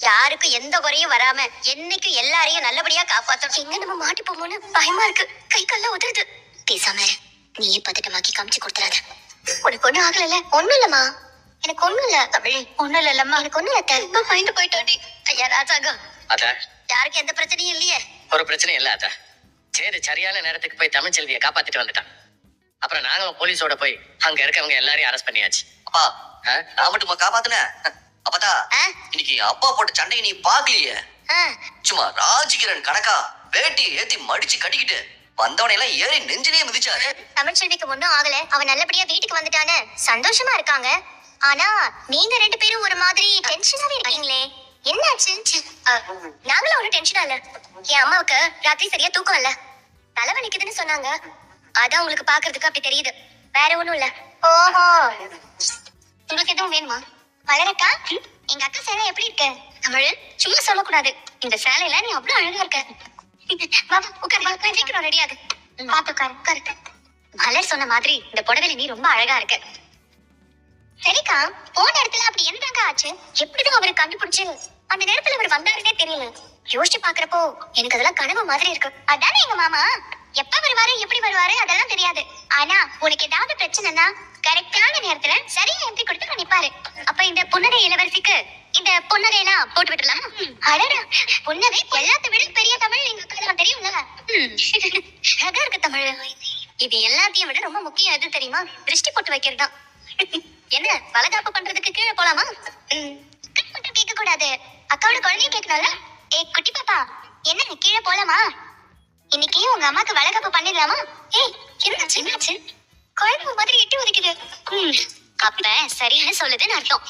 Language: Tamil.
யாருக்கும் எந்த குறையும் வராம என்னைக்கும் எல்லாரையும் நல்லபடியா காப்பாத்தணும். எங்க நம்ம மாட்டி போமோன்னு பயமா இருக்கு. கை கால்லாம் உதறுது. பேசாம நீயே பதட்டமாக்கி காமிச்சு கொடுத்துறாத. உனக்கு ஒண்ணும் ஆகல? ஒண்ணும் இல்லம்மா, எனக்கு ஒண்ணும் இல்ல. தமிழ் ஒண்ணும் இல்லம்மா, எனக்கு ஒண்ணும் இல்ல. ரொம்ப பயந்து போயிட்டோடி. ஐயா ராஜாங்க, அத யாருக்கும் எந்த பிரச்சனையும் இல்லையே? ஒரு பிரச்சனையும் இல்ல அத. சரி, சரியான நேரத்துக்கு போய் தமிழ்ச்செல்வியை காப்பாத்திட்டு வந்துட்டான். அப்புறம் நாங்களும் போலீஸோட போய் அங்க இருக்கவங்க எல்லாரையும் அரெஸ்ட் பண்ணியாச்சு. அப்பா, நான் மட்டுமா காப்பாத்துனேன்? அப்பதா இன்னைக்கு அப்பா போட்ட சண்டையை நீ பாக்கலையே. சும்மா ராஜகிரண் கணக்கா வேட்டி ஏத்தி மடிச்சு கட்டிக்கிட்டு வந்தவனை எல்லாம் ஏறி நெஞ்சிலே மிதிச்சாரு. தமிழ்ச்செல்விக்கு ஒண்ணும் ஆகல, அவன் நல்லபடியா வீட்டுக்கு வந்துட்டானே, சந்தோஷமா இருக்காங்க. ஆனா நீங்க ரெண்டு பேரும் ஒரு மாதிரி டென்ஷனாவே இருக்கீங்களே, என்னாச்சு? நாங்களும் ஒரு டென்ஷனா இல்ல. என் அம்மாவுக்கு ராத்திரி சரியா தூக்கம் இல்ல, தலைவலிக்குதுன்னு சொன்னாங்க. அதான் உங்களுக்கு பாக்குறதுக்கு அப்படி தெரியுது, வேற ஒண்ணும் இல்ல. ஓஹோ, உங்களுக்கு எதுவும் வேணுமா? மலரக்கா, எங்க அக்கா சேலை எப்படி இருக்கு? தமிழ் சும்மா சொல்லக்கூடாது, இந்த சேலையில நீ அவ்வளவு அழகா இருக்க. சீக்கிரம் ரெடியாது, பாத்து உட்காரு. மலர் சொன்ன மாதிரி இந்த புடவையில நீ ரொம்ப அழகா இருக்க. சரிக்கா, போன இடத்துல அப்படி என்னதாங்க ஆச்சு? எப்படிதான் அவரை கண்டுபிடிச்சு அந்த நேரத்துல அவர் வந்தாருன்னே தெரியல. யோசிச்சு பாக்குறப்போ எனக்கு அதெல்லாம் கனவு மாதிரி இருக்கு. அதானே எங்க மாமா, எப்ப வருவாரு எப்படி வருவாரு அதெல்லாம் தெரியாது. ஆனா உனக்கு ஏதாவது பிரச்சனைனா கரெக்டான நேரத்துல சரியா என்ட்ரி கொடுத்து நிப்பாரு. அப்ப இந்த புன்னகை இளவரசிக்கு இந்த புன்னகையெல்லாம் போட்டு விட்டுலாமா? அடடா, புன்னகை எல்லாத்த விட பெரிய தமிழ் எங்க அக்கா தெரியும்ல. அழகா இருக்கு தமிழ். இது எல்லாத்தையும் விட ரொம்ப முக்கியம் எது தெரியுமா? திருஷ்டி போட்டு வைக்கிறது தான். என்ன வளகாப்பு பண்றதுக்கு கீழே போலாமா? மட்டும் கேட்க கூடாது, அக்காவோட குழந்தைய கேட்கணும்ல. குட்டி பாப்பா, என்ன கீழே போலாமா? இன்னைக்கு உங்க அம்மாக்கு வளகாப்பு பண்ணிடலாமா? என்னாச்சு? குழந்தை மாதிரி எட்டி உதைக்குது. அப்ப சரியான சொல்லுதுன்னு அர்த்தம்.